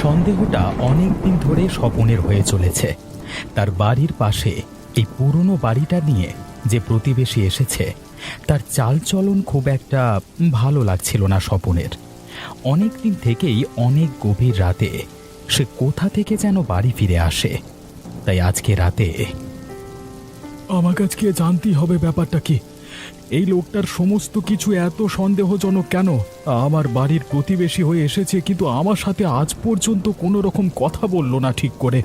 সন্দেহটা অনেক দিন ধরে স্বপনের হয়ে চলেছে। তার বাড়ির পাশে এই পুরনো বাড়িটা নিয়ে যে প্রতিবেশী এসেছে তার চালচলন খুব একটা ভালো লাগছিল না স্বপনের। অনেক দিন থেকেই অনেক গভীর রাতে সে কোথা থেকে যেন বাড়ি ফিরে আসে। তাই আজকে রাতে আমার কাছে জানতেই হবে ব্যাপারটা কি। এই লোকটার সমস্ত কিছু এত সন্দেহজনক কেন? আমার বাড়ির প্রতিবেশী হয়ে এসেছে, কিন্তু আমার সাথে আজ পর্যন্ত কোনো রকম কথা বললো না ঠিক করে।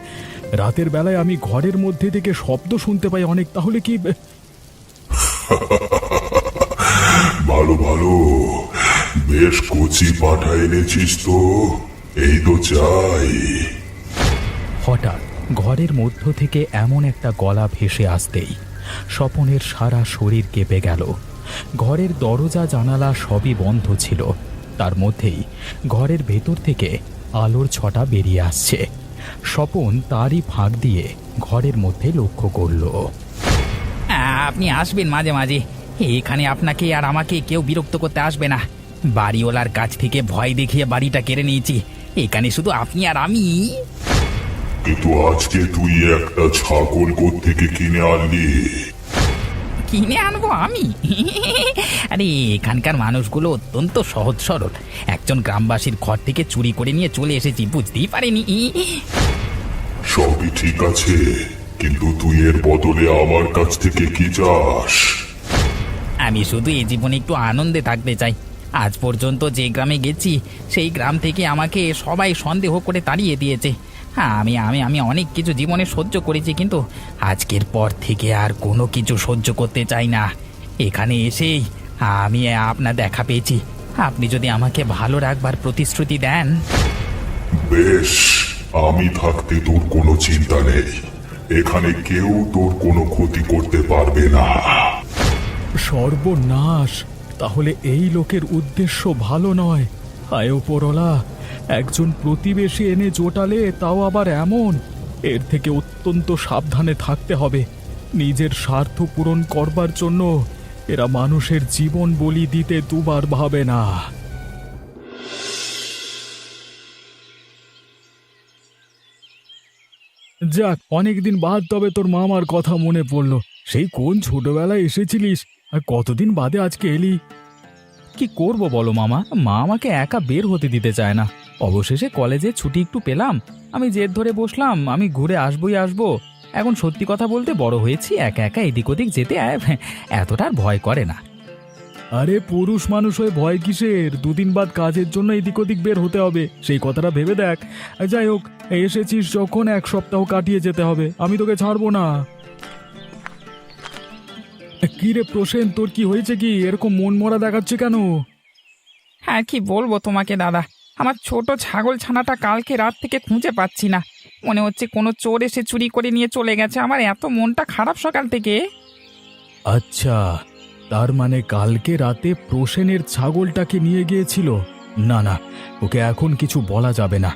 রাতের বেলায় আমি ঘরের মধ্যে থেকে শব্দ শুনতে পাই অনেক। তাহলে কি? ভালো ভালো, বেশ কচি পাঠা এনেছিস তো, এই তো চাই। হঠাৎ ঘরের মধ্য থেকে এমন একটা গলা ভেসে আসতেই স্বপনের সারা শরীর কেঁপে গেল। ঘরের দরজা জানালা সবই বন্ধ ছিল, তার মধ্যেই ঘরের ভেতর থেকে আলোর ছটা বেরিয়ে আসছে। স্বপন তারই ফাঁক দিয়ে ঘরের মধ্যে লক্ষ্য করল। আপনি আসবেন মাঝে মাঝে, এখানে আপনাকে আর আমাকে কেউ বিরক্ত করতে আসবে না। বাড়িওয়ালার কাছ থেকে ভয় দেখিয়ে বাড়িটা কেড়ে নিয়েছি, এখানে শুধু আপনি আর আমি। কিন্তু আজকে তুই একটা ছাগল কোত্থেকে কিনে আনলি? কিনে আনবো আমি? আরে এখানকার মানুষগুলো অত্যন্ত সহজ সরল, একজন গ্রামবাসীর ঘর থেকে চুরি করে নিয়ে চলে এসেছি, বুঝতেই পারিনি। সবই ঠিক আছে, কিন্তু তুই এর বদলে আমার কাছ থেকে কি চাস? আমি শুধু এই জীবনে একটু আনন্দে থাকতে চাই। আজ পর্যন্ত যে গ্রামে গেছি সেই গ্রাম থেকে আমাকে সবাই সন্দেহ করে তাড়িয়ে দিয়েছে। আমি আমি আমি অনেক কিছু জীবনে সহ্য করেছি, কিন্তু আজকের পর থেকে আর কোনো কিছু সহ্য করতে চাই না। এখানে এসেই আমি আপনার দেখা পেয়েছি, আপনি যদি আমাকে ভালো রাখবার প্রতিশ্রুতি দেন। বেশ, আমি থাকতে তোর কোনো চিন্তা নেই, এখানে কেউ তোর কোনো ক্ষতি করতে পারবে না। সর্বনাশ! তাহলে এই লোকের উদ্দেশ্য ভালো নয়। হায় ওপরওয়ালা, একজন প্রতিবেশী এনে জোটালে, তাও আবার এমন। এর থেকে অত্যন্ত সাবধানে থাকতে হবে। নিজের স্বার্থ পূরণ করবার জন্য এরা মানুষের জীবন বলি দিতে দুবার ভাবে না। যাক, অনেকদিন বাদ তবে তোর মামার কথা মনে পড়লো। সেই কোন ছোটবেলায় এসেছিলিস, আর কতদিন বাদে আজকে এলি? কি করব বলো মামা, মা আমাকে একা বের হতে দিতে চায় না। অবশেষে কলেজে ছুটি একটু পেলাম, আমি জেদ ধরে বসলাম আমি ঘুরে আসবই আসবো। এখন সত্যি কথা বলতে বড় হয়েছি, একা একা এদিক ওদিক যেতে এতটা আর ভয় করে না। আরে পুরুষ মানুষ হয়ে ভয় কিসের? দুদিন বাদ কাজের জন্য এদিক ওদিক বের হতে হবে, সেই কথাটা ভেবে দেখ। যাই হোক, এসেছিস যখন এক সপ্তাহ কাটিয়ে যেতে হবে, আমি তোকে ছাড়বো না। কি রে প্রসেন, তোর কি হয়েছে? কি এরকম মন মরা দেখাচ্ছে কেন? হ্যাঁ, কি বলবো তোমাকে দাদা, আমার ছোট ছাগল ছানাটা কালকে রাত থেকে খুঁজে পাচ্ছি না। মনে হচ্ছে কোনো চোর এসে চুরি করে নিয়ে চলে গেছে। আমার এত মনটা খারাপ সকাল থেকে। আচ্ছা, তার মানে কালকে রাতে প্রসেনের ছাগলটাকে নিয়ে গিয়েছিল? না না, ওকে এখন কিছু বলা যাবে না।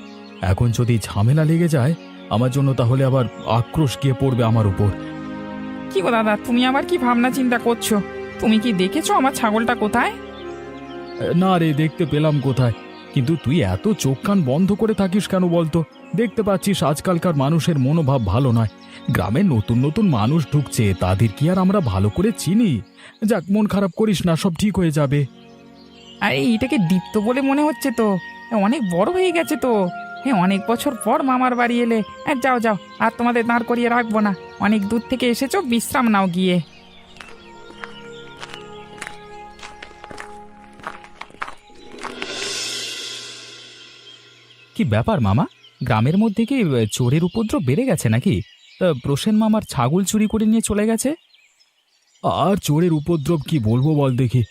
এখন যদি ঝামেলা লেগে যায় আমার জন্য, তাহলে আবার আক্রোশ গিয়ে পড়বে আমার উপর। কি গো দাদা, তুমি আবার কি ভাবনা চিন্তা করছো? তুমি কি দেখেছো আমার ছাগলটা কোথায়? না রে, দেখতে পেলাম কোথায়? কিন্তু তুই এত চোখ কান বন্ধ করে থাকিস কেন বলতো? দেখতে পাচ্ছিস আজকালকার মানুষের মনোভাব ভালো নয়। গ্রামে নতুন নতুন মানুষ ঢুকছে, তাদের কি আর আমরা ভালো করে চিনি? যাক, মন খারাপ করিস না, সব ঠিক হয়ে যাবে। আরে এটাকে দীপ্ত বলে মনে হচ্ছে তো, অনেক বড় হয়ে গেছে তো। হ্যাঁ, অনেক বছর পর মামার বাড়ি এলে। যাও যাও, আর তোমাদের দাঁড় করিয়ে রাখবো না, অনেক দূর থেকে এসেছো, বিশ্রাম নাও গিয়ে। কি ব্যাপার মামা, গ্রামের মধ্যে কি চোরের উপদ্রব বেড়ে গেছে নাকি? প্রসেন মামার ছাগল চুরি করে নিয়ে চলে গেছে। আর চোরের উপদ্রব কি বলবো বল দেখি?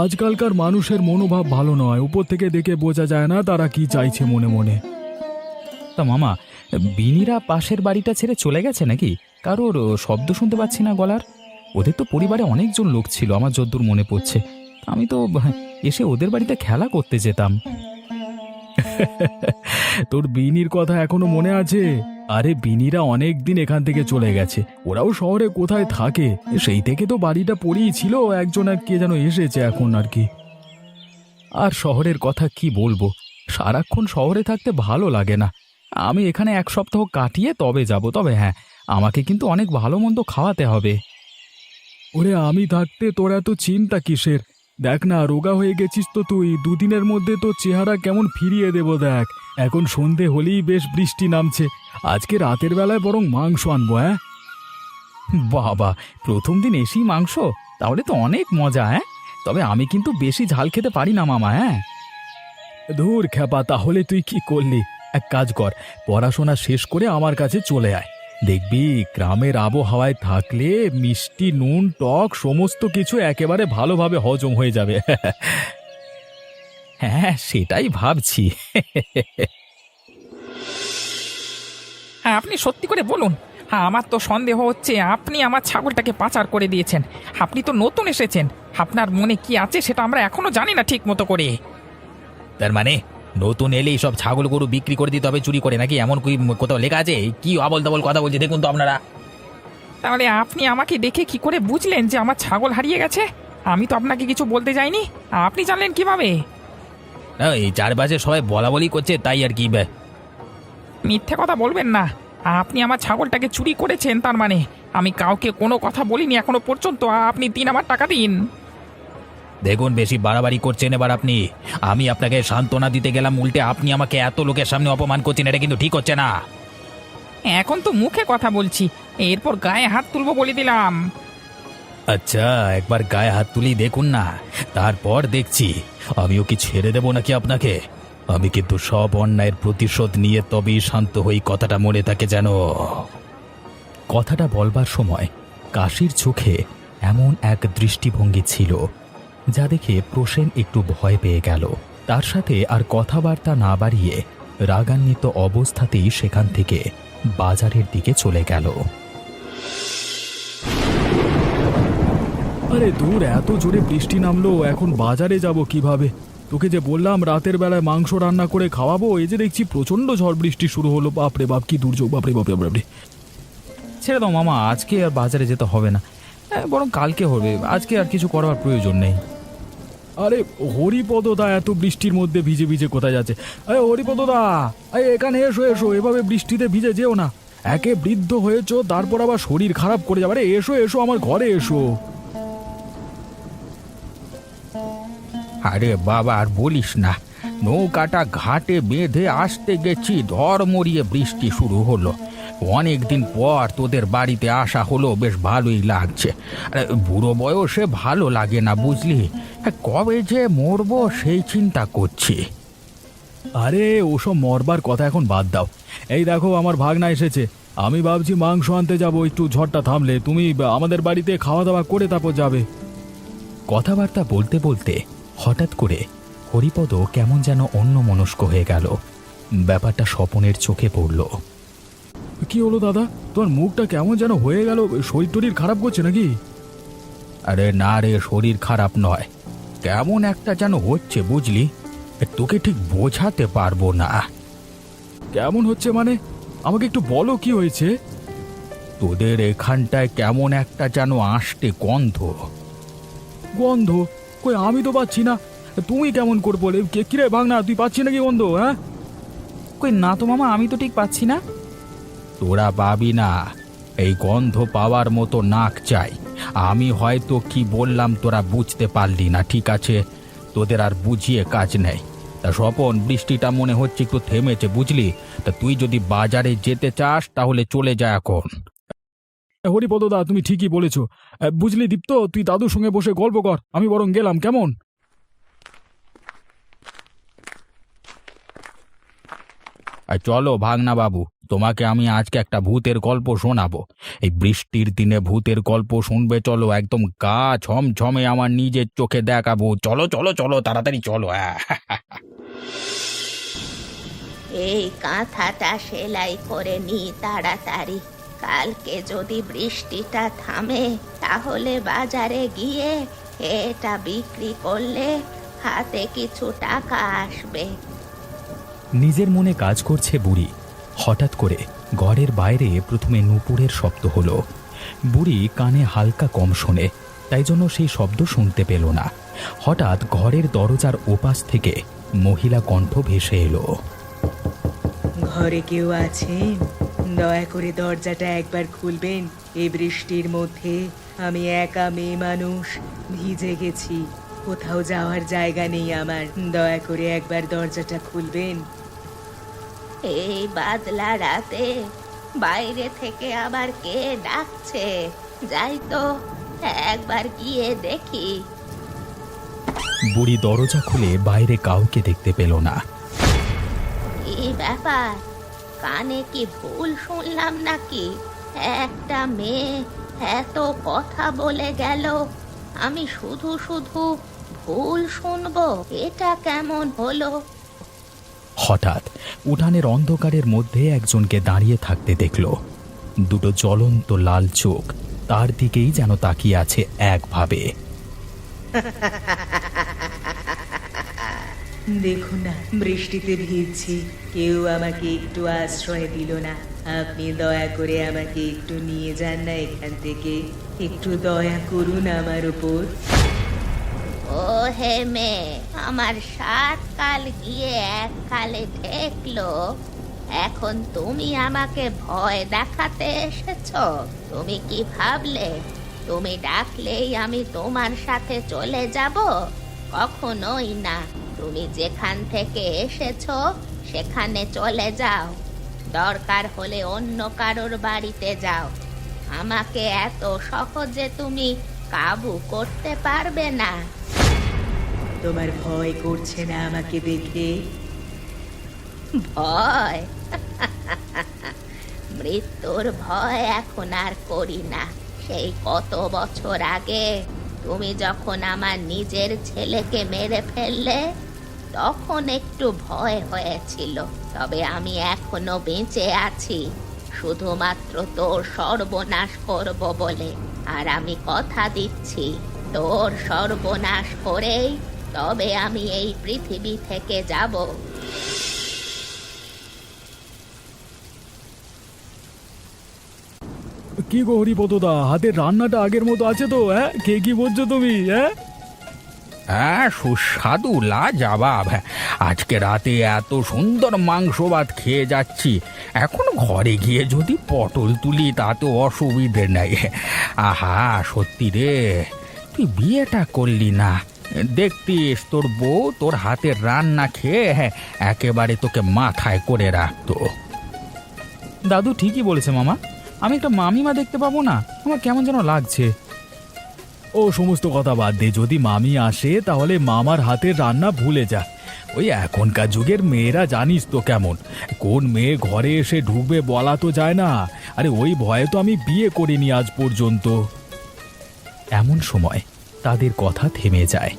আজকালকার মানুষের মনোভাব ভালো নয়, উপর থেকে দেখে বোঝা যায় না তারা কি চাইছে মনে মনে। তা মামা, বিনিরা পাশের বাড়িটা ছেড়ে চলে গেছে নাকি? কারোর শব্দ শুনতে পাচ্ছি না গলার। ওদের তো পরিবারে অনেকজন লোক ছিল আমার যদ্দূর মনে পড়ছে। আমি তো এসে ওদের বাড়িতে খেলা করতে যেতাম। তোর বিনির কথা এখনো মনে আছে? আরে বিনিরা অনেক দিন এখান থেকে চলে গেছে, ওরাও শহরে কোথায় থাকে, সেই থেকে তো বাড়িটা পড়েই ছিল। একজন আর কে যেন এসেছে এখন আর কি। আর শহরের কথা কি বলবো, সারাক্ষণ শহরে থাকতে ভালো লাগে না। আমি এখানে 1 সপ্তাহ কাটিয়ে তবে যাব। তবে হ্যাঁ, আমাকে কিন্তু অনেক ভালো মন্দ খাওয়াতে হবে। ওরে, আমি থাকতে তোর এত চিন্তা কিসের? দেখ না, রোগা হয়ে গেছিস তো তুই। দুদিনের মধ্যে তো চেহারা কেমন ফিরিয়ে দেব দেখ। এখন সন্ধে হলেই বেশ বৃষ্টি নামছে। আজকে রাতের বেলায় বরং মাংস আনবো। হ্যাঁ বাবা, প্রথম দিন এসেই মাংস? তাহলে তো অনেক মজা। হ্যাঁ, তবে আমি কিন্তু বেশি ঝাল খেতে পারি না মামা। হ্যাঁ, ধুর খ্যাপা, তাহলে তুই কি করলি? এক কাজ কর, পড়াশোনা শেষ করে আমার কাছে চলে আয়। দেখবি গ্রামের আবহাওয়ায় থাকলে মিষ্টি, নুন, টক সমস্ত কিছু একেবারে ভালোভাবে হজম হয়ে যাবে। হ্যাঁ, সেটাই ভাবছি। হ্যাঁ, আপনি সত্যি করে বলুন। হ্যাঁ, আমার তো সন্দেহ হচ্ছে আপনি আমার ছাগলটাকে পাচার করে দিয়েছেন। আপনি তো নতুন এসেছেন, আপনার মনে কি আছে সেটা আমরা এখনো জানি না ঠিক মতো করে। তার মানে নতুন এলেই সব ছাগল গরু বিক্রি করে দিতে হবে চুরি করে, নাকি এমন কি কোথাও লেখা আছে? কি আবল তাবল কথা বলছে দেখুন তো আপনারা। তাহলে আপনি আমাকে দেখে কি করে বুঝলেন যে আমার ছাগল হারিয়ে গেছে? আমি তো আপনাকে কিছু বলতে যাইনি, আপনি জানলেন কিভাবে? এই চারপাশে সবাই বলা বলি করছে তাই আর কি। মিথ্যে কথা বলবেন না। আপনি আমার ছাগলটাকে চুরি করেছেন তার মানে? আমি কাউকে কোনো কথা বলিনি এখনো পর্যন্ত। আপনি দিন, আমার টাকা দিন। দেখুন, বেশি বাড়াবাড়ি করছেন এবার আপনি। আমি আপনাকে সান্ত্বনা দিতে গেলাম, উল্টে আপনি আমাকে এত লোকের সামনে অপমান করছেন, এটা কিন্তু ঠিক হচ্ছে না। এখন তো মুখে কথা বলছি, এরপর গায়ে হাত তুলবো বলে দিলাম। আচ্ছা, একবার গায়ে হাত তুলি দেখুন না, তারপর দেখছি আমিও কি ছেড়ে দেব নাকি আপনাকে। আমি কিন্তু সব অন্যায়ের প্রতিশোধ নিয়ে তবেই শান্ত হই, কথাটা মনে থাকে যেন। কথাটা বলবার সময় কাশির চোখে এমন এক দৃষ্টিভঙ্গি ছিল যা দেখে প্রসেন একটু ভয় পেয়ে গেল। তার সাথে আর কথাবার্তা না বাড়িয়ে রাগান্বিত অবস্থাতেই সেখান থেকে বাজারের দিকে চলে গেল। আরে দূর, এত জোরে বৃষ্টি নামলো, এখন বাজারে যাব কিভাবে? তোকে যে বললাম রাতের বেলায় মাংস রান্না করে খাওয়াবো, এই যে দেখছি প্রচন্ড ঝড় বৃষ্টি শুরু হলো। বাপরে বাপ, কি দুর্যোগ! বাপরে বাপরে বাপরে। ছেড়ে দাও মামা, আজকে আর বাজারে যেতে হবে না, বরং কালকে হবে। আজকে আর কিছু করার প্রয়োজন নেই। আরে হরিপদদা এত বৃষ্টির মধ্যে ভিজে ভিজে কোথায় যাচ্ছে? আরে হরিপদদা, এখানে এসো এসো, এভাবে বৃষ্টিতে ভিজে যেও না। একে বৃদ্ধ হয়েছো, তারপর আবার শরীর খারাপ করে যাবে। আরে এসো এসো, আমার ঘরে এসো। আরে বাবা, আর বলিস না, নৌকাটা ঘাটে বেঁধে আসতে গেছি, ধর্মরিয়ে বৃষ্টি শুরু হলো। অনেকদিন পর তোদের বাড়িতে আসা হলো, বেশ ভালোই লাগছে। আরে বুড়ো বয়সে ভালো লাগে না বুঝলি, কবে যে মরবো সেই চিন্তা করছি। আরে ওসব মরবার কথা এখন বাদ দাও। এই দেখো, আমার ভাগনা এসেছে। আমি ভাবছি মাংস আনতে যাবো, একটু ঝড়টা থামলে তুমি আমাদের বাড়িতে খাওয়া দাওয়া করে তারপর যাবে। কথাবার্তা বলতে বলতে হঠাৎ করে হরিপদ কেমন যেন অন্যমনস্ক হয়ে গেল। ব্যাপারটা স্বপনের চোখে পড়ল। কি হলো দাদা, তোমার মুখটা কেমন যেন হয়ে গেল? শরীর টরীর খারাপ করছে নাকি? আরে না রে, শরীর খারাপ নয়, কেমন একটা যেন হচ্ছে বুঝলি, তোকে ঠিক বোঝাতে পারবো না। কেমন হচ্ছে মানে? আমাকে একটু বলো, কি হয়েছে? তোদের এখানটায় কেমন একটা যেন আষ্টে গন্ধ। গন্ধ? কই, আমি তো পাচ্ছি না। তুমি কেমন করে বলে? কিরে ভাগনা, তুই পাচ্ছি নাকি গন্ধ? হ্যাঁ, কই না তো মামা, আমি তো ঠিক পাচ্ছি না। তোরা পাবি না, এই গন্ধ পাওয়ার মতো নাক চাই। আমি হয়তো কি বললাম তোরা বুঝতে পারলি না, ঠিক আছে? তোদের আর বুঝিয়ে কাজ নেই। তা স্বপন, বৃষ্টিটা মনে হচ্ছে একটু থেমেছে বুঝলি, তা তুই যদি বাজারে যেতে চাস তাহলে চলে যা এখন। হরিপদদা, তুমি ঠিকই বলেছো। বুঝলি দীপ্ত, তুই দাদুর সঙ্গে বসে গল্প কর, আমি বরং গেলাম, কেমন? চলো ভাগনা বাবু, তোমাকে আমি আজকে একটা ভূতের গল্প শোনাবো। এই বৃষ্টির দিনে ভূতের গল্প শুনবে, চলো, একদম গা ছমছমে আমার নিজের চোখে দেখাবো। চলো চলো চলো, তাড়াতাড়ি চলো। এই কাঁথাটা সেলাই করে নি তাড়াতাড়ি। কালকে যদি বৃষ্টিটা থামে তাহলে বাজারে গিয়ে এটা বিক্রি করলে হাতে কিছু টাকা আসবে। নিজের মনে কাজ করছে বুড়ি। হঠাৎ করে ঘরের বাইরে প্রথমে নূপুরের শব্দ হলো। বুড়ি কানে হালকা কম শোনে, তাই জন্য সেই শব্দ শুনতে পেল না। হঠাৎ ঘরের দরজার ওপাশ থেকে মহিলা কণ্ঠ ভেসে এলো। ঘরে কেউ আছেন? দয়া করে দরজাটা একবার খুলবেন। এই বৃষ্টির মধ্যে আমি একা মেয়ে মানুষ, ভিজে গেছি, কোথাও যাওয়ার জায়গা নেই আমার। দয়া করে একবার দরজাটা খুলবেন। এই বাদলা রাতে বাইরে থেকে আবার কে ডাকছে? যাই তো, একবার গিয়ে দেখি। বুড়ি দরজা খুলে বাইরে কাউকে দেখতে পেল না। কি ব্যাপার, কানে কি ভুল শুনলাম নাকি? একটা মেয়ে এত কথা বলে গেল, আমি শুধু শুধু ভুল শুনবো? এটা কেমন হলো? হঠাৎ উঠানের অন্ধকারের মধ্যে একজনকে দাঁড়িয়ে থাকতে দেখল। দুটো জ্বলন্ত লাল চোখ তার দিকেই যেন তাকিয়ে আছে একভাবে। দেখুন না, বৃষ্টিতে ভিজছি, কেউ আমাকে একটু আশ্রয় দিল না। আপনি দয়া করে আমাকে একটু নিয়ে যান না এখান থেকে। একটু দয়া করুন আমার উপর। ও হে মেয়ে, আমার 7 কাল গিয়ে 1 কালে ঠেকলো। এখন তুমি আমাকে ভয় দেখাতে এসেছো? তুমি কি ভাবলে তুমি ডাকলেই আমি তোমার সাথে চলে যাব? কখনোই না। তুমি যেখান থেকে এসেছো সেখানে চলে যাও। দরকার হলে অন্য কারোর বাড়িতে যাও। আমাকে এত সহজে তুমি কাবু করতে পারবে না। তোমার ভয় করছে না আমাকে দেখে? ভয়? মৃত্যুর ভয় এখন আর করি না। সেই কত বছর আগে তুমি যখন আমার নিজের ছেলেকে মেরে ফেললে, তখন একটু ভয় হয়েছিল। তবে আমি এখনো বেঁচে আছি শুধুমাত্র তোর সর্বনাশ করব বলে। আর আমি কথা দিচ্ছি, তোর সর্বনাশ করেই তবে আমি এই পৃথিবী থেকে যাব। কি গো হরিপদদা, হাতের রান্নাটা আগের মতো আছে তো? হ্যাঁ, কে কি বলছো তুমি? হ্যাঁ, হ্যাঁ, সুস্বাদু, লাজবাব। আজকে রাতে এত সুন্দর মাংস ভাত খেয়ে যাচ্ছি, এখন ঘরে গিয়ে যদি পটল তুলি তাতে অসুবিধে নেই। আহা, সত্যি রে, তুই বিয়েটা করলি না, দেখতিস তোর বউ তোর হাতের রান্না খেয়ে একেবারে তোকে মাথায় করে রাখতো। দাদু ঠিকই বলেছে মামা, আমি একটা মামিমা দেখতে পাবো না? আমার কেমন যেন লাগছে। ও সমস্ত কথা বাদ দে, যদি মামি আসে তাহলে মামার হাতের রান্না ভুলে যা। ওই এখনকার যুগের মেয়েরা জানিস তো কেমন, কোন মেয়ে ঘরে এসে ঢুকবে বলা তো যায় না। আরে ওই ভয়ে তো আমি বিয়ে করিনি আজ পর্যন্ত। এমন সময় তাদের কথা থেমে যায়।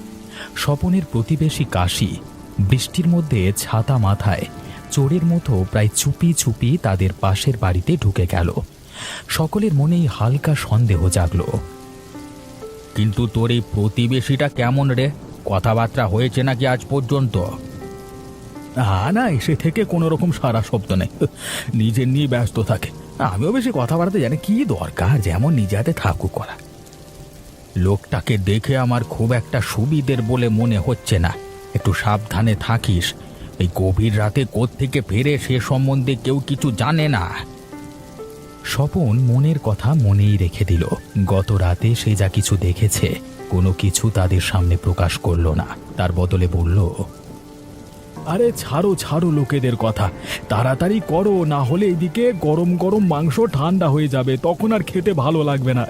স্বপনের প্রতিবেশী কাশি বৃষ্টির মধ্যে ছাতা মাথায় চোরের মতো প্রায় চুপি চুপি তাদের পাশের বাড়িতে ঢুকে গেল। সকলের মনেই হালকা সন্দেহ জাগলো। কিন্তু তোর এই প্রতিবেশীটা কেমন রে? কথাবার্তা হয়েছে নাকি আজ পর্যন্ত? না, এসে থেকে কোনো রকম সারা শব্দ নেই, নিজের নিয়ে ব্যস্ত থাকে। আমিও বেশি কথা বাড়াতে জানি, কি দরকার, যেমন নিজে হাতে থাকুক করা। লোকটাকে দেখে আমার খুব একটা সুবিধের বলে মনে হচ্ছে না, একটু সাবধানে থাকিস। এই গভীর রাতে কোত্থেকে ফেরে সে সম্বন্ধে কেউ কিছু জানে না। স্বপন মনের কথা মনেই রেখে দিল। গত রাতে সে যা কিছু দেখেছে কোনো কিছু তাদের সামনে প্রকাশ করল না, তার বদলে বলল, আরে ছাড়ো ছাড়ো লোকেদের কথা, তাড়াতাড়ি করো, না হলে এদিকে গরম গরম মাংস ঠান্ডা হয়ে যাবে, তখন আর খেতে ভালো লাগবে না।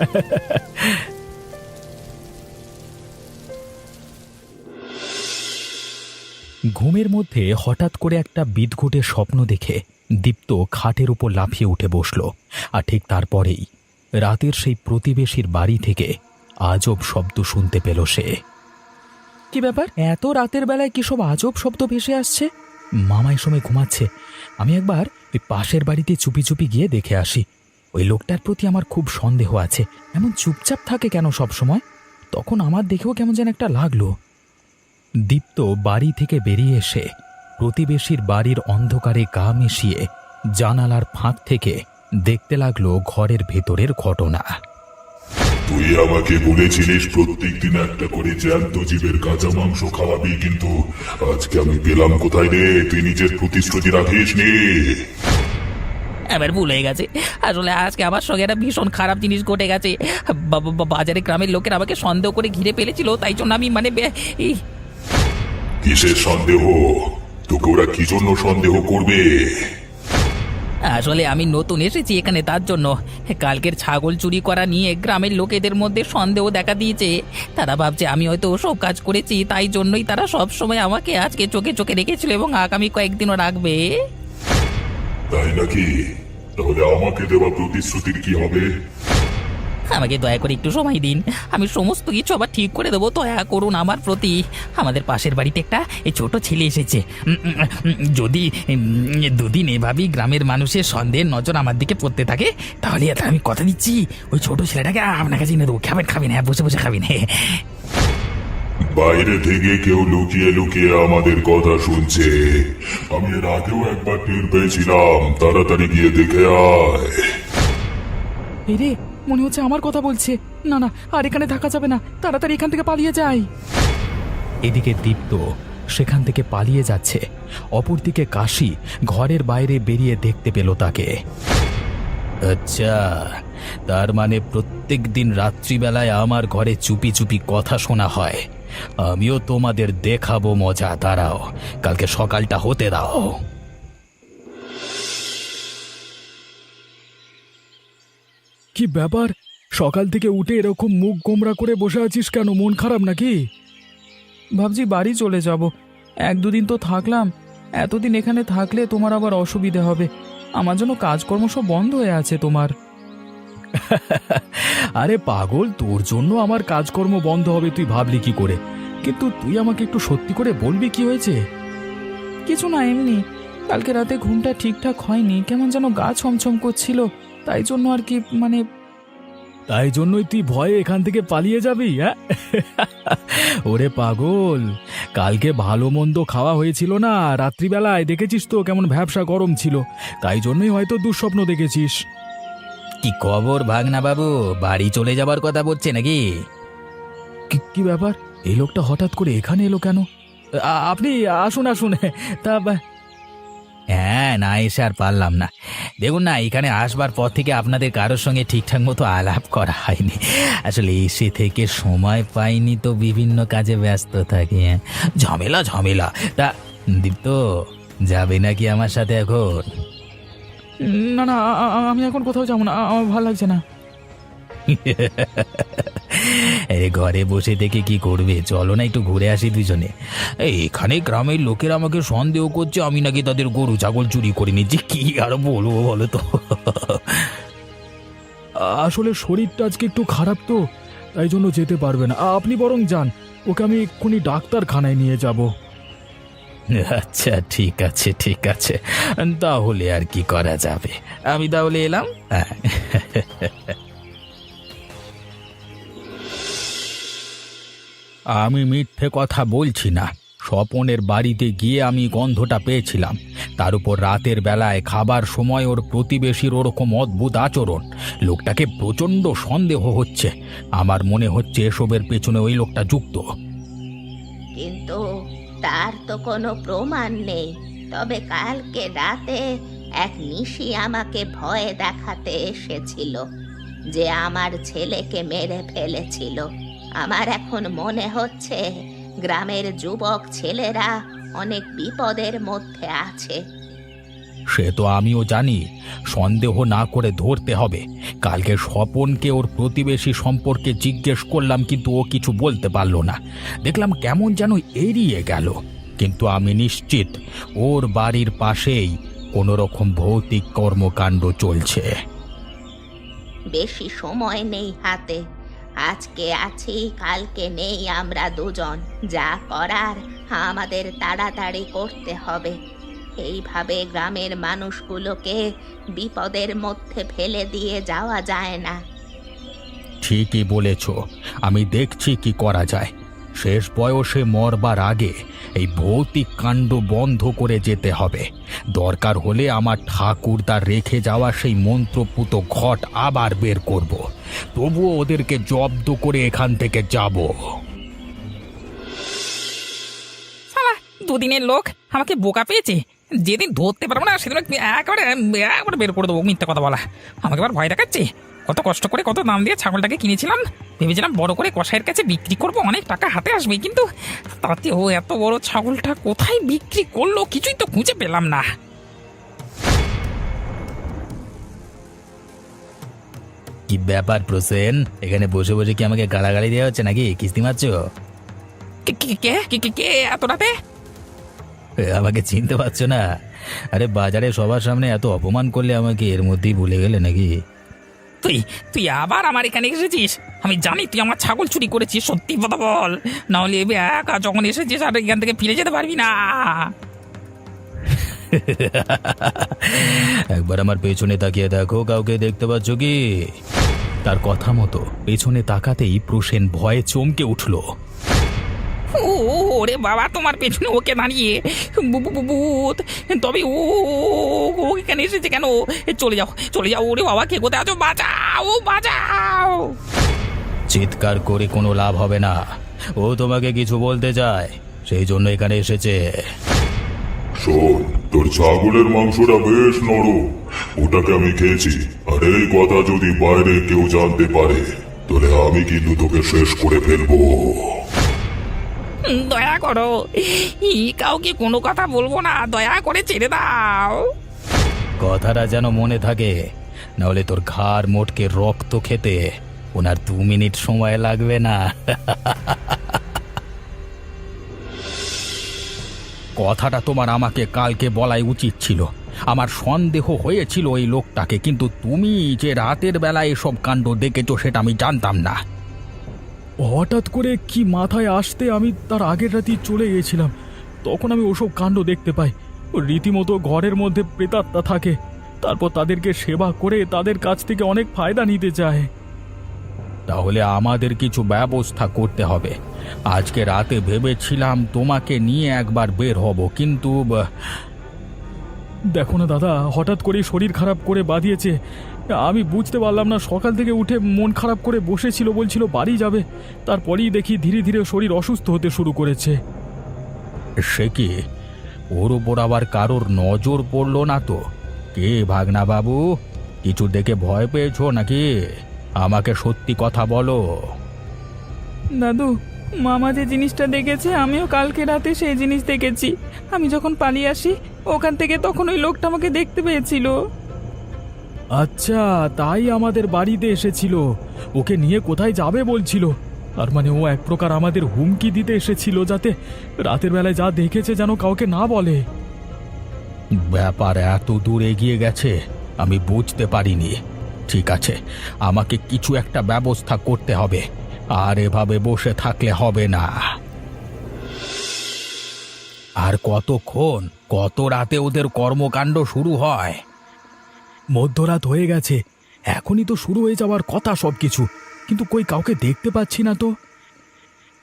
ঘুমের মধ্যে হঠাৎ করে একটা বিদঘুটে স্বপ্ন দেখে দীপ্ত খাটের উপর লাফিয়ে উঠে বসল। আর ঠিক তারপরেই রাতের সেই প্রতিবেশীর বাড়ি থেকে আজব শব্দ শুনতে পেল সে। কি ব্যাপার, এত রাতের বেলায় কি সব আজব শব্দ ভেসে আসছে? মামা এই সময় ঘুমাচ্ছে, আমি একবার ওই পাশের বাড়িতে চুপি চুপি গিয়ে দেখে আসি। ওই লোকটার প্রতি আমার খুব সন্দেহ আছে, এমন চুপচাপ থাকে কেন সব সময়? তখন আমার দেখেও কেমন যেন একটা লাগলো। দীপ্ত বাড়ি থেকে বেরিয়ে এসে প্রতিবেশীর বাড়ির অন্ধকারে গা মিশিয়ে জানালার ফাঁক থেকে দেখতে লাগলো ঘরের ভেতরের ঘটনা। তুই আমাকে বলেছিলিস প্রত্যেকদিন একটা করে জ্যান্ত জীবের কাঁচা মাংস খাওয়াবি, কিন্তু আজকে আমি পেলাম কোথায় রে? তুই নিজের প্রতিশ্রুতি রাখিস নি। এবার ভুল হয়ে গেছে। আসলে আজকে আমার সঙ্গে একটা ভীষণ খারাপ জিনিস ঘটে গেছে। বাজারে গ্রামের লোকের আমাকে সন্দেহ করে ঘিরে ফেলেছিল, তাই জন্য আমি কিসের সন্দেহ? তোকে ওরা কি জন্য সন্দেহ করবে? আসলে আমি নতুন এসেছি এখানে, তার জন্য কালকের ছাগল চুরি করা নিয়ে গ্রামের লোকেদের মধ্যে সন্দেহ দেখা দিয়েছে। তারা ভাবছে আমি হয়তো ওসব কাজ করেছি, তাই জন্যই তারা সব সময় আমাকে আজকে চোখে চোখে রেখেছিল এবং আগামী কয়েকদিনও রাখবে। তাই নাকি? তাহলে আমাকে দেওয়া প্রতিশ্রুতির কি হবে? আমাকে দয়া করে একটু সময় দিন, আমি সমস্ত কিছু আবার ঠিক করে দেবো। দয়া করুন আমার প্রতি। আমাদের পাশের বাড়িতে একটা ছোট ছেলে এসেছে। যদি দুদিন এভাবেই গ্রামের মানুষের সন্দেহের নজর আমার দিকে পড়তে থাকে, তাহলে আমি কথা দিচ্ছি ওই ছোট ছেলেটাকে আপনার কাছে এনে দেবো। খাবেন, হ্যাঁ, বসে বসে খাবেন। বাইরে থেকে কেউ লুকিয়ে লুকিয়ে আমাদের কথা শুনছে। আমি এর আগেও একবার টের পেয়েছিলাম। তাড়াতাড়ি গিয়ে দেখে আয়। এই রে, মনে হচ্ছে আমার কথা বলছে। না না, আর এখানে থাকা যাবে না, তাড়াতাড়ি এখান থেকে পালিয়ে যাই। এদিকে দীপ্ত সেখান থেকে পালিয়ে যাচ্ছে, অপরদিকে কাশি ঘরের বাইরে বেরিয়ে দেখতে পেল তাকে। আচ্ছা, তার মানে প্রত্যেক দিন রাত্রিবেলায় আমার ঘরে চুপি চুপি কথা শোনা হয়। আমিও তোমাদের দেখাবো মজা। দাঁড়াও, কালকে সকালটা হতে দাও। কি ব্যাপার, সকাল থেকে উঠে এরকম মুখ গোমরা করে বসে আছিস কেন? মন খারাপ নাকি? ভাবছি বাড়ি চলে যাব। 1-2 দিন তো থাকলাম, এতদিন এখানে থাকলে তোমার আবার অসুবিধে হবে। আমার জন্য কাজকর্ম সব বন্ধ হয়ে আছে তোমার। আরে পাগল, তোর জন্য আমার কাজকর্ম বন্ধ হবে তুই ভাবলি কি করে? কিন্তু তুই আমাকে একটু সত্যি করে বলবি কি হয়েছে? কিছু না, এমনি কালকে রাতে ঘুমটা ঠিকঠাক হয়নি, কেমন যেন গা ছমছম করছিল, তাই জন্য আর কি। তাই জন্যই তুই ভয়ে এখান থেকে পালিয়ে যাবি? হ্যাঁ? ওরে পাগল, কালকে ভালো মন্দ খাওয়া হয়েছিল না, রাত্রিবেলায় দেখেছিস তো কেমন ভ্যাবসা গরম ছিল, তাই জন্যই হয়তো দুঃস্বপ্ন দেখেছিস। কি খবর ভাগনা বাবু, বাড়ি চলে যাবার কথা বলছে নাকি? কি ব্যাপার, এই লোকটা হঠাৎ করে এখানে এলো কেন? আপনি আসুন আসুন। তা হ্যাঁ, না এসে আর পারলাম না। দেখুন না, এখানে আসবার পর থেকে আপনাদের কারোর সঙ্গে ঠিকঠাক মতো আলাপ করা হয়নি। আসলে এসে থেকে সময় পাইনি তো, বিভিন্ন কাজে ব্যস্ত থাকি। ঝামেলা। তা দীপ্ত, যাবে নাকি আমার সাথে এখন? না না, আমি এখন কোথাও যাবো না, আমার ভালো লাগছে না। ঘরে বসে থেকে কি করবে? চলো না একটু ঘুরে আসি দুজনে। এখানে গ্রামের লোকেরা আমাকে সন্দেহ করছে আমি নাকি তাদের গরু ছাগল চুরি করে নিচ্ছি। কি আর বলবো বলো তো। আসলে শরীরটা আজকে একটু খারাপ তো, তাই জন্য যেতে পারবে না। আপনি বরং যান, ওকে আমি এক্ষুনি ডাক্তারখানায় নিয়ে যাব। আচ্ছা, ঠিক আছে, তাহলে আর কি করা যাবে। আমি তাহলে এলাম। আমি মিথ্যে কথা বলছি না। স্বপনের বাড়িতে গিয়ে আমি গন্ধটা পেয়েছিলাম। তার উপর রাতের বেলায় খাবার সময় ওর প্রতিবেশীর ওরকম অদ্ভুত আচরণ। লোকটাকে প্রচণ্ড সন্দেহ হচ্ছে। আমার মনে হচ্ছে এসবের পেছনে ওই লোকটা যুক্ত। কিন্তু তার তো কোনো প্রমাণ নেই। তবে কালকে রাতে এক নিশি আমাকে ভয় দেখাতে এসেছিল যে আমার ছেলেকে মেরে ফেলেছিল। আমার এখন মনে হচ্ছে গ্রামের যুবক ছেলেরা অনেক বিপদের মধ্যে আছে। সে তো আমিও জানি, সন্দেহ না করে ধরতে হবে। কালকে স্বপনকে ওর প্রতিবেশী সম্পর্কে জিজ্ঞেস করলাম, কিন্তু ও কিছু বলতে পারল না। দেখলাম কেমন যেন এড়িয়ে গেল। কিন্তু আমি নিশ্চিত ওর বাড়ির পাশেই কোনো রকম ভৌতিক কর্মকাণ্ড চলছে। বেশি সময় নেই হাতে। আজকে আছি, কালকে নেই আমরা দুজন। যা করার আমাদের তাড়াতাড়ি করতে হবে। এইভাবে গ্রামের মানুষগুলোকে বিপদের মধ্যে ফেলে দিয়ে যাওয়া যায় না। ঠিকই বলেছ, আমি দেখছি কি করা যায়। শেষ বয়সে মরবার আগে এই ভৌতিক কাণ্ড বন্ধ করে যেতে হবে। দরকার হলে আমার ঠাকুরদার রেখে যাওয়া সেই মন্ত্রপুত ঘট আবার বের করব। তবুও ওদেরকে জব্দ করে এখান থেকে যাব। শালা দুদিনের লোক আমাকে বোকা পেয়েছে। যেদিন ধরতে পারবো না সেদিন একবারে বের করে দেবো মিথ্যা কথা বলা। আমাকে এবার ভয় দেখাচ্ছে। কত কষ্ট করে কত দাম দিয়ে ছাগলটাকে কিনেছিলাম, ভেবেছিলাম বড় করে কসাইয়ের কাছে বিক্রি করব, অনেক টাকা হাতে আসবে, কিন্তু তাতে ও এত বড় ছাগলটা কোথায় বিক্রি করলো কিছুই তো খুঁজে পেলাম না। কি ব্যাপার প্রসেন, এখানে বসে বসে কি আমাকে গালাগালি দেওয়া হচ্ছে নাকি? কিস্তি মারছ? কে কে কে কে কে কে এত রাতে? আমাকে চিনতে পারছো না? আরে বাজারে সবার সামনে এত অপমান করলে আমাকে এর মধ্যেই ভুলে গেলে নাকি? তুই তুই আবার আমার এখানে এসেছিস? আমি জানি তুই আমার ছাগল চুরি করেছিস, সত্যি কথা বল, না হলে একা যখন এসেছিস আর এখান থেকে ফিরে যেতে পারবি না। একবার আমার পেছনে তাকিয়ে দেখো, কাউকে দেখতে পাচ্ছ কি? তার কথা মতো পেছনে তাকাতেই প্রসেন ভয়ে চমকে উঠল। ওরে বাবা, তোমার পেছনে ওকে দাঁড়িয়ে ভূত, তবে ও এখানে এসেছে কেন? চলে যাও চলে যাও, ওরে বাবা কে কোথায় আছো? বাঁচাও বাঁচাও। চিৎকার করে কোনো লাভ হবে না, ও তোমাকে কিছু বলতে চায়, সেই জন্য এখানে এসেছে। শোন, তোর ছাগলের মাংসটা বেশ নরম, ওটাকে আমি খেয়েছি। আর এই কথা যদি বাইরে কেউ জানতে পারে তাহলে আমি কিন্তু তোকে শেষ করে ফেলবো। দয়া করো, কাউকে কোনো কথা বলবো না, দয়া করে ছেড়ে দাও। কথাটা যেন মনে থাকে, নাহলে তোর ঘাড় মোটকে রক্ত খেতে ওনার 2 মিনিট সময় লাগবে না। কথাটা তোমার আমাকে কালকে বলাই উচিত ছিল। আমার সন্দেহ হয়েছিল ওই লোকটাকে, কিন্তু তুমি যে রাতের বেলায় এসব কাণ্ড দেখেছো সেটা আমি জানতাম না। হঠাৎ করে কি মাথায় আসতে আমি তার আগের রাতেই চলে গিয়েছিলাম। তখন আমি ওসব কাণ্ড দেখতে পাই। রীতিমতো ঘরের মধ্যে প্রেতাত্মা থাকে, তারপর তাদেরকে সেবা করে তাদের কাছ থেকে অনেক ফায়দা নিতে চায়। তাহলে আমাদের কিছু ব্যবস্থা করতে হবে। আজকে রাতে ভেবেছিলাম তোমাকে নিয়ে একবার বের হব, কিন্তু দেখো না দাদা, হঠাৎ করেই শরীর খারাপ করে বাঁধিয়েছে। আমি বুঝতে পারলাম না, সকাল থেকে উঠে মন খারাপ করে বসেছিল, বলছিল বাড়ি যাবে, তারপরেই দেখি ধীরে ধীরে শরীর অসুস্থ হতে শুরু করেছে। সে কি, ওর ওপর আবার কারোর নজর পড়লো না তো? কে ভাগনা বাবু, কিছু দেখে ভয় পেয়েছো নাকি? আমাকে সত্যি কথা বলো। দাদু, মামা যে জিনিসটা দেখেছে আমিও কালকে রাতে সেই জিনিস দেখেছি। আমি যখন পালিয়ে আসি ওখান থেকে, তখন ওই লোকটা আমাকে দেখতে পেয়েছিল। আচ্ছা, তাই আমাদের বাড়িতে এসেছিল। ওকে নিয়ে কোথায় যাবে বলছিল। আর মানে ও এক প্রকার আমাদের হুমকি দিতে এসেছিল, যাতে রাতের বেলায় যা দেখেছে যেন কাউকে না বলে। ব্যাপার এত দূর এগিয়ে গেছে আমি বুঝতে পারিনি। ঠিক আছে, আমাকে কিছু একটা ব্যবস্থা করতে হবে, আর এভাবে বসে থাকলে হবে না। আর কতক্ষণ, কত রাতে ওদের কর্মকাণ্ড শুরু হয়? মধ্যরাত হয়ে গেছে, এখনই তো শুরু হয়ে যাওয়ার কথা সবকিছু, কিন্তু কই কাউকে দেখতে পাচ্ছি না তো।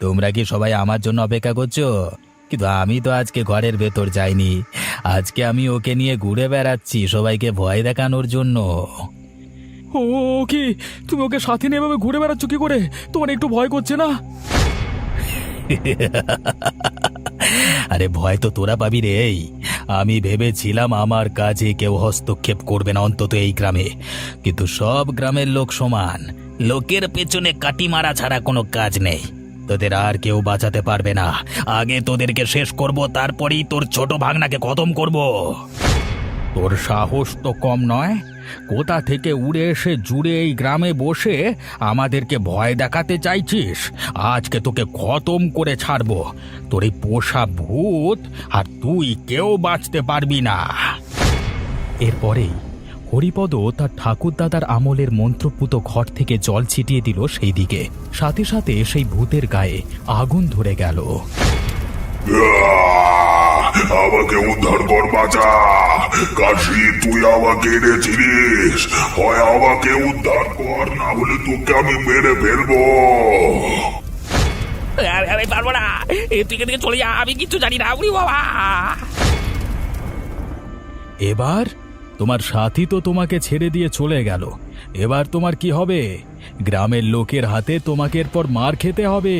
তোমরা কি সবাই আমার জন্য অপেক্ষা করছো? কিন্তু আমি তো আজকে ঘরের ভেতর যাইনি। আজকে আমি ওকে নিয়ে ঘুরে বেড়াচ্ছি সবাইকে ভয় দেখানোর জন্য। ও কি, তুমি ওকে সাথে নিয়ে এভাবে ঘুরে বেড়াচ্ছ কি করে? তোমার একটু ভয় করছে না? আরে ভয় তো তোরা পাবি রে। আমি ভেবেছিলাম আমার কাজে কেউ হস্তক্ষেপ করবে না, অন্তত এই গ্রামে। কিন্তু সব গ্রামের লোক সমান, লোকের পেছনে কাটি মারা ছাড়া কোনো কাজ নেই। তোদের আর কেউ বাঁচাতে পারবে না। আগে তোদেরকে শেষ করব, তারপরেই তোর ছোট ভাগনাকে খতম করব। তোর সাহস তো কম নয়। কোথা থেকে উড়ে এসে জুড়ে এই গ্রামে বসে আমাদেরকে ভয় দেখাতে চাইছিস? আজকে তোকে খতম করে ছাড়বো। তোর এই পোষা ভূত আর তুই কেউ বাঁচতে পারবি না। এরপরেই হরিপদ তার ঠাকুরদাদার আমলের মন্ত্রপুত ঘর থেকে জল ছিটিয়ে দিল সেই দিকে। সাথে সাথে সেই ভূতের গায়ে আগুন ধরে গেল। আমাকে উদ্ধার কর, বাঁচা। কাশি, তুই আমাকে এনেছিলিস, হয় আমাকে উদ্ধার কর, না হলে তোকে আমি মেরে ফেলবো। আমি পারবো না, তুই এখান থেকে চলে যা, আমি কিচ্ছু জানি না। উরি বাবা! এবার তোমার সাথী তো তোমাকে ছেড়ে দিয়ে চলে গেল, এবার তোমার কি হবে? গ্রামের লোকের হাতে তোমাকে এরপর মার খেতে হবে।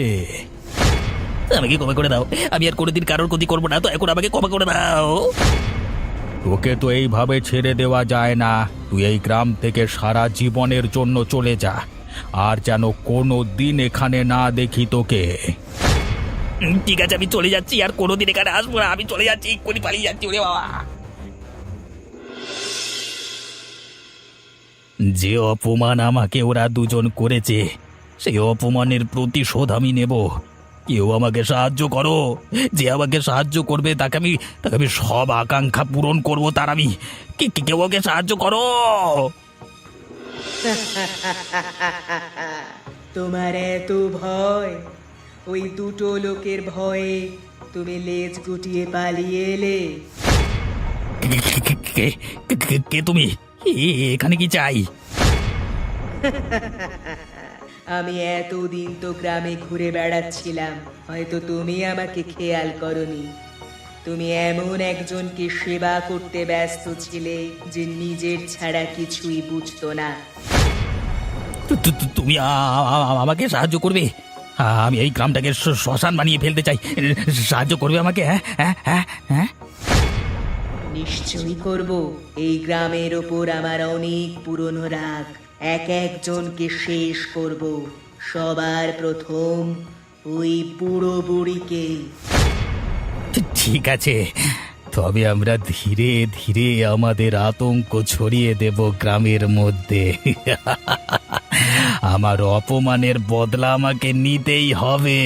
আমাকে ক্ষমা করে দাও, আমি আর কোনোদিন কারোর ক্ষতি করবো না, তো এখন আমাকে ক্ষমা করে দাও। তোকে তো এইভাবে ছেড়ে দেওয়া যায় না, তুই এই গ্রাম থেকে সারা জীবনের জন্য চলে যা, আর যেন কোনো দিন এখানে না দেখি তোকে। ঠিক আছে, আমি চলে যাচ্ছি, আর কোনোদিন এখানে আসবো না, আমি চলে যাচ্ছি, এক্ষুনি পালিয়ে যাচ্ছি। ওরে বাবা! যে অপমান আমাকে ওরা দুজন করেছে, সেই অপমানের প্রতিশোধ আমি নেব। কেউ আমাকে সাহায্য করো, যে আমাকে সাহায্য করবে তাকে আমি সব আকাঙ্ক্ষা পূরণ করব, তার আমি কেউ ওকে সাহায্য করো। তোমার এত ভয়, ওই দুটো লোকের ভয়ে তুমি লেজ গুটিয়ে পালিয়ে এলে। কে তুমি? এখানে কি চাই? আমি এতদিন তো গ্রামে ঘুরে বেড়াচ্ছিলাম, হয়তো তুমি আমাকে খেয়াল করনি। তুমি এমন একজনকে সেবা করতে ব্যস্ত ছিলে যে নিজের ছাড়া কিছুই বুঝতো না। তুমি আমাকে সাহায্য করবে? আমি এই গ্রামটাকে শ্মশান বানিয়ে ফেলতে চাই, সাহায্য করবে আমাকে? হ্যাঁ হ্যাঁ হ্যাঁ হ্যাঁ, নিশ্চয়ই করব। এই গ্রামের ওপর আমার অনেক পুরনো রাগ, একজনকে শেষ করব। সবার প্রথম ওই বুড়ো বুড়িকে। ঠিক আছে, তবে আমরা ধীরে ধীরে আমাদের আতঙ্ক ছড়িয়ে দেব গ্রামের মধ্যে। আমার অপমানের বদলা আমাকে নিতেই হবে।